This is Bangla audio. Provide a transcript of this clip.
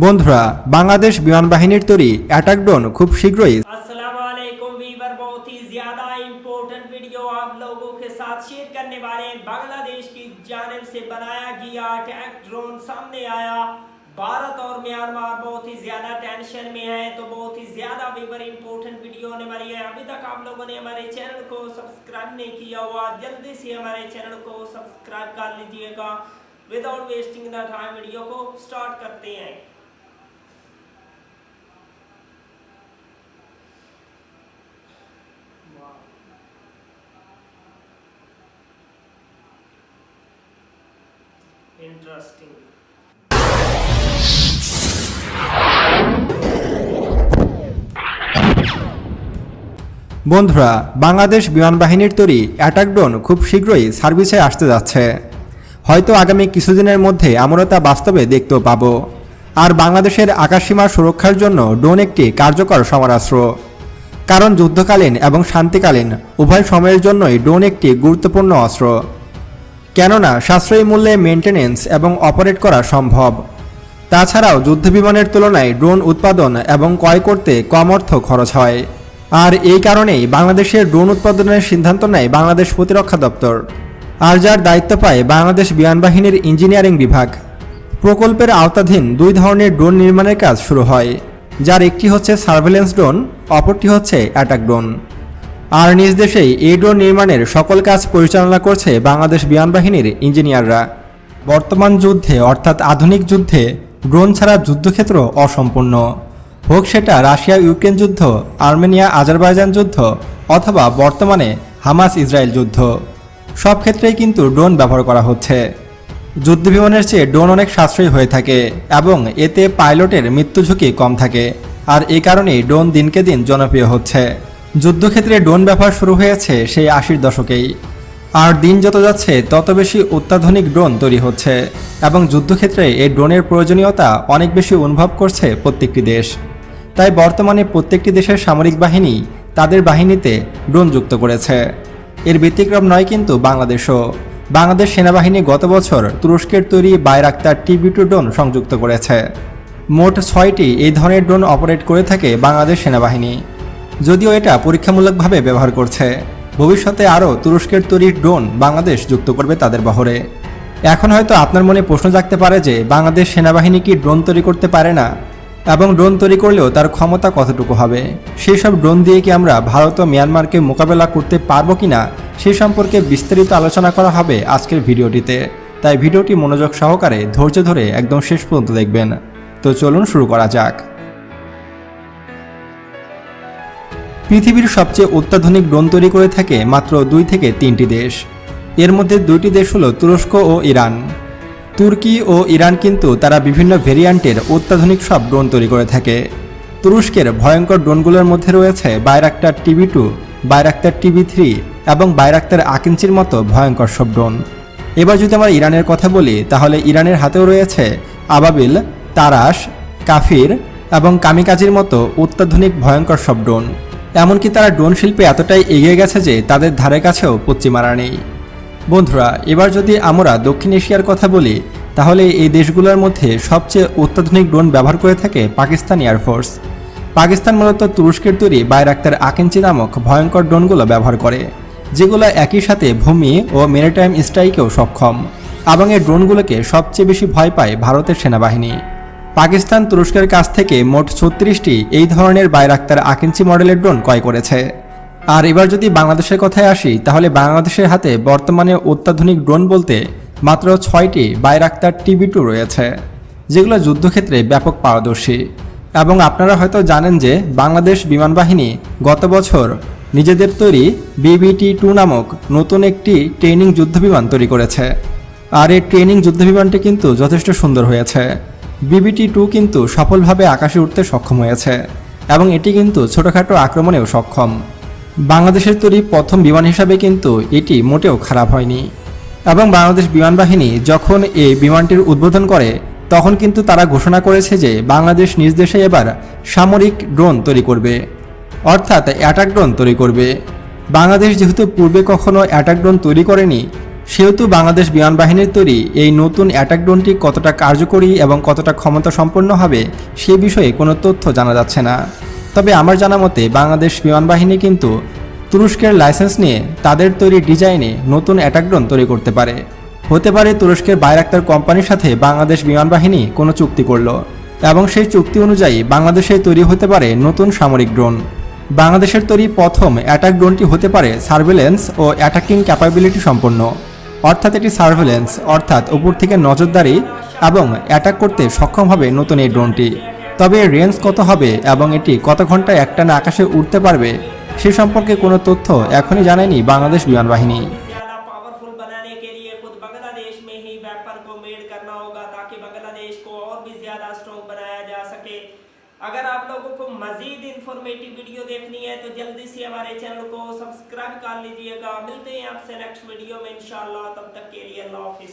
বন্ধুরা, বাংলাদেশ বিমান বাহিনীর তৈরি অ্যাটাক ড্रोन খুব শীঘ্রই अस्सलाम वालेकुम वीवर, बहुत ही ज्यादा इम्पोर्टेंट वीडियो आप लोगों के साथ शेयर करने वाले हैं। बांग्लादेश की जानिब से बनाया गया अटैक ड्रोन सामने आया। भारत और म्यांमार बहुत ही ज्यादा टेंशन में है, तो बहुत ही ज्यादा वीवर इम्पोर्टेंट वीडियो होने वाली है। अभी तक आप लोगों ने हमारे चैनल को सब्सक्राइब नहीं किया हुआ, जल्दी से हमारे चैनल को सब्सक्राइब कर लीजिएगा। Without wasting the time video को स्टार्ट करते हैं। Interesting. বন্ধুরা, বাংলাদেশ বিমান বাহিনীর তৈরি অ্যাটাক ড্रोन খুব শীঘ্রই সার্ভিসে আসতে যাচ্ছে। হয়তো আগামী কিছুদিনের মধ্যে আমরা তা বাস্তবে দেখতেও পাব। আর বাংলাদেশের আকাশসীমা সুরক্ষার জন্য ড্রোন একটি কার্যকর সমরাস্ত্র। কারণ যুদ্ধকালীন এবং শান্তিকালীন উভয় সময়ের জন্যই ড্রোন একটি গুরুত্বপূর্ণ অস্ত্র। কেননা সাশ্রয়ী মূল্যে মেইনটেনেন্স এবং অপারেট করা সম্ভব। তাছাড়াও যুদ্ধবিমানের তুলনায় ড্রোন উৎপাদন এবং ক্রয় করতে কম অর্থ খরচ হয়। আর এই কারণেই বাংলাদেশের ড্রোন উৎপাদনের সিদ্ধান্ত নেয় বাংলাদেশ প্রতিরক্ষা দপ্তর, আর যার দায়িত্ব পায় বাংলাদেশ বিমান বাহিনীর ইঞ্জিনিয়ারিং বিভাগ। প্রকল্পের আওতাধীন দুই ধরনের ড্রোন নির্মাণের কাজ শুরু হয়, যার একটি হচ্ছে সার্ভেলেন্স ড্রোন, অপরটি হচ্ছে অ্যাটাক ড্রোন। আর নিজ দেশেই এই ড্রোন নির্মাণের সকল কাজ পরিচালনা করছে বাংলাদেশ বিমান বাহিনীর ইঞ্জিনিয়াররা। বর্তমান যুদ্ধে অর্থাৎ আধুনিক যুদ্ধে ড্রোন ছাড়া যুদ্ধক্ষেত্র অসম্পূর্ণ। হোক সেটা রাশিয়া ইউক্রেন যুদ্ধ, আর্মেনিয়া আজারবাইজান যুদ্ধ, অথবা বর্তমানে হামাস ইসরায়েল যুদ্ধ, সব ক্ষেত্রেই কিন্তু ড্রোন ব্যবহার করা হচ্ছে। যুদ্ধবিমানের চেয়ে ড্রোন অনেক সাশ্রয়ী হয়ে থাকে এবং এতে পাইলটের মৃত্যু ঝুঁকি কম থাকে। আর এই কারণেই ড্রোন দিনকে দিন জনপ্রিয় হচ্ছে। যুদ্ধক্ষেত্রে ড্রোন ব্যবহার শুরু হয়েছে সেই 80-র দশকেই। আর দিন যত যাচ্ছে তত বেশি অত্যাধুনিক ড্রোন তৈরি হচ্ছে এবং যুদ্ধক্ষেত্রে এই ড্রোনের প্রয়োজনীয়তা অনেক বেশি অনুভব করছে প্রত্যেকটি দেশ। তাই বর্তমানে প্রত্যেকটি দেশের সামরিক বাহিনী তাদের বাহিনীতে ড্রোন যুক্ত করেছে। এর ব্যতিক্রম নয় কিন্তু বাংলাদেশও। বাংলাদেশ সেনাবাহিনী গত বছর তুরস্কের তৈরি বাইরাক্তার TB2 ড্রোন সংযুক্ত করেছে। মোট 6টি এই ধরনের ড্রোন অপারেট করে থাকে বাংলাদেশ সেনাবাহিনী। যদিও এটা পরীক্ষামূলকভাবে ব্যবহার করছে, ভবিষ্যতে আরও তুরস্কের তৈরি ড্রোন বাংলাদেশ যুক্ত করবে তাদের বহরে। এখন হয়তো আপনার মনে প্রশ্ন জাগতে পারে যে বাংলাদেশ সেনাবাহিনী কি ড্রোন তৈরি করতে পারে না, এবং ড্রোন তৈরি করলেও তার ক্ষমতা কতটুকু হবে, সেই সব ড্রোন দিয়ে কি আমরা ভারত ও মিয়ানমারকে মোকাবেলা করতে পারবো কিনা, সেই সম্পর্কে বিস্তারিত আলোচনা করা হবে আজকের ভিডিওটিতে। তাই ভিডিওটি মনোযোগ সহকারে ধৈর্য ধরে একদম শেষ পর্যন্ত দেখবেন। তো চলুন শুরু করা যাক। পৃথিবীর সবচেয়ে অত্যাধুনিক ড্রোন তৈরি করে থাকে মাত্র 2 থেকে 3টি দেশ। এর মধ্যে 2টি দেশ হলো তুরস্ক ও ইরান। তুর্কি ও ইরান কিন্তু তারা বিভিন্ন ভেরিয়ান্টের অত্যাধুনিক সব ড্রোন তৈরি করে থাকে। তুরস্কের ভয়ঙ্কর ড্রোনগুলোর মধ্যে রয়েছে বাইরাক্তার TB2, বাইরাক্তার TB3 এবং বাইরাক্তার আকিঞ্চির মতো ভয়ঙ্কর সব ড্রোন। এবার যদি আমরা ইরানের কথা বলি, তাহলে ইরানের হাতেও রয়েছে আবাবিল, তারাস, কাফির এবং কামিকাজির মতো অত্যাধুনিক ভয়ঙ্কর সব ড্রোন। এমনকি তারা ড্রোন শিল্পে এতটাই এগিয়ে গেছে যে তাদের ধারে কাছেও পশ্চিমারা নেই। বন্ধুরা, এবার যদি আমরা দক্ষিণ এশিয়ার কথা বলি, তাহলে এই দেশগুলোর মধ্যে সবচেয়ে অত্যাধুনিক ড্রোন ব্যবহার করে থাকে পাকিস্তান এয়ারফোর্স। পাকিস্তান মূলত তুরস্কের তৈরি বাইরাক্তার আকিঞ্চি নামক ভয়ঙ্কর ড্রোনগুলো ব্যবহার করে, যেগুলো একই সাথে ভূমি ও মেরিটাইম স্ট্রাইকেও সক্ষম। এবং এই ড্রোনগুলোকে সবচেয়ে বেশি ভয় পায় ভারতের সেনাবাহিনী। পাকিস্তান তুরস্কের কাছ থেকে মোট 36টি এই ধরনের বাইরাক্তার আকিঞ্চি মডেলের ড্রোন ক্রয় করেছে। আর এবার যদি বাংলাদেশের কথায় আসি, তাহলে বাংলাদেশের হাতে বর্তমানে অত্যাধুনিক ড্রোন বলতে মাত্র 6টি বাইরাক্তার TB2 রয়েছে, যেগুলো যুদ্ধক্ষেত্রে ব্যাপক পারদর্শী। এবং আপনারা হয়তো জানেন যে বাংলাদেশ বিমান বাহিনী গত বছর নিজেদের তৈরি BBT-2 নামক নতুন একটি ট্রেনিং যুদ্ধবিমান তৈরি করেছে। আর এই ট্রেনিং যুদ্ধবিমানটি কিন্তু যথেষ্ট সুন্দর হয়েছে। BBT-2 কিন্তু সফলভাবে আকাশে উঠতে সক্ষম হয়েছে এবং এটি কিন্তু ছোটোখাটো আক্রমণেও সক্ষম। বাংলাদেশের তৈরি প্রথম বিমান হিসাবে কিন্তু এটি মোটেও খারাপ হয়নি। এবং বাংলাদেশ বিমান বাহিনী যখন এই বিমানটির উদ্বোধন করে, তখন কিন্তু তারা ঘোষণা করেছে যে বাংলাদেশ নিজ দেশে এবার সামরিক ড্রোন তৈরি করবে, অর্থাৎ অ্যাটাক ড্রোন তৈরি করবে। বাংলাদেশ যেহেতু পূর্বে কখনো অ্যাটাক ড্রোন তৈরি করেনি, সেহেতু বাংলাদেশ বিমান বাহিনীর তৈরি এই নতুন অ্যাটাক ড্রোনটি কতটা কার্যকরী এবং কতটা ক্ষমতা সম্পন্ন হবে সে বিষয়ে কোনো তথ্য জানা যাচ্ছে না। তবে আমার জানা মতে বাংলাদেশ বিমান বাহিনী কিন্তু তুরস্কের লাইসেন্স নিয়ে তাদের তৈরি ডিজাইনে নতুন অ্যাটাক ড্রোন তৈরি করতে পারে। হতে পারে তুরস্কের বাইরাক্তার কোম্পানির সাথে বাংলাদেশ বিমান বাহিনী কোনো চুক্তি করল এবং সেই চুক্তি অনুযায়ী বাংলাদেশে তৈরি হতে পারে নতুন সামরিক ড্রোন। বাংলাদেশের তৈরি প্রথম অ্যাটাক ড্রোনটি হতে পারে সার্ভেলেন্স ও অ্যাটাকিং ক্যাপাবিলিটি সম্পন্ন, অর্থাৎ এটি সার্ভেলেন্স অর্থাৎ উপর থেকে নজরদারি এবং অ্যাটাক করতে সক্ষম হবে নতুন এই ড্রোনটি। তবে এর রেঞ্জ কত হবে এবং এটি কত ঘন্টায় একটানা আকাশে উঠতে পারবে সে সম্পর্কে কোনো তথ্য এখনই জানায়নি বাংলাদেশ বিমান বাহিনী। ज्यादा पावरफुल बनाने के लिए खुद बांग्लादेश में ही वेपन को मेड करना होगा ताकि बांग्लादेश को और भी ज्यादा स्ट्रॉन्ग बनाया जा सके। अगर आप लोगों को मजीद इंफॉर्मेटिव वीडियो देखनी है तो जल्दी से हमारे चैनल को सब्सक्राइब कर लीजिएगा। मिलते हैं आपसे नेक्स्ट वीडियो में इंशाल्लाह, तब तक के लिए अल्लाह हाफिज।